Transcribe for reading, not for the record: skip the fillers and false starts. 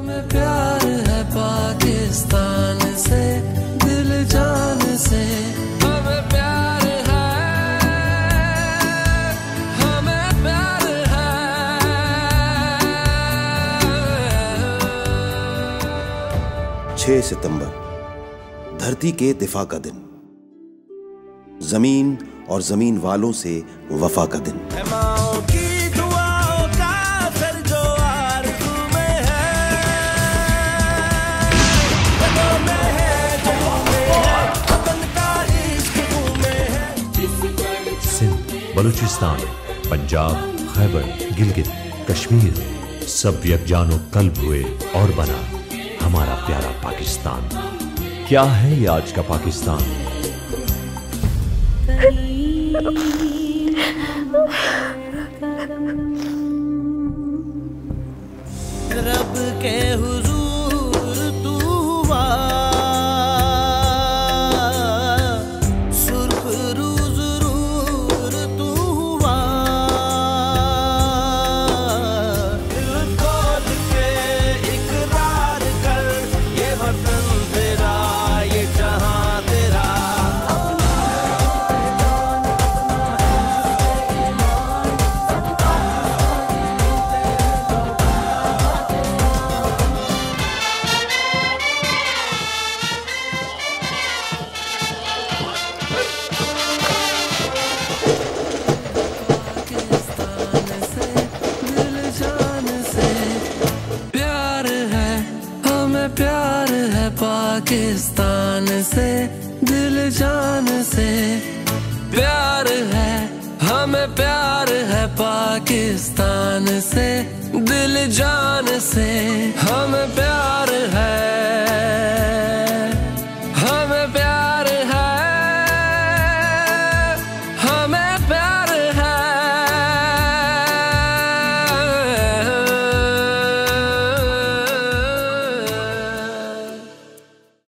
हमें प्यार है पाकिस्तान से, दिल जान से। हमें प्यार है, हमें प्यार है। 6 सितंबर, धरती के दिफा का दिन, जमीन और जमीन वालों से वफा का दिन। सिंध, बलूचिस्तान, पंजाब, खैबर, गिलगित, कश्मीर, सब यकजानो कल्ब हुए और बना हमारा प्यारा पाकिस्तान। क्या है ये आज का पाकिस्तान? रब के हुजूर तू हुआ, सुर्ख रूज रूर तू हुआ। दिल खोल के इकरार कर, ये वतन तेरा, ये जहां तेरा। प्यार है पाकिस्तान से, दिल जान से। प्यार है, हमें प्यार है पाकिस्तान से, दिल जान से। हमें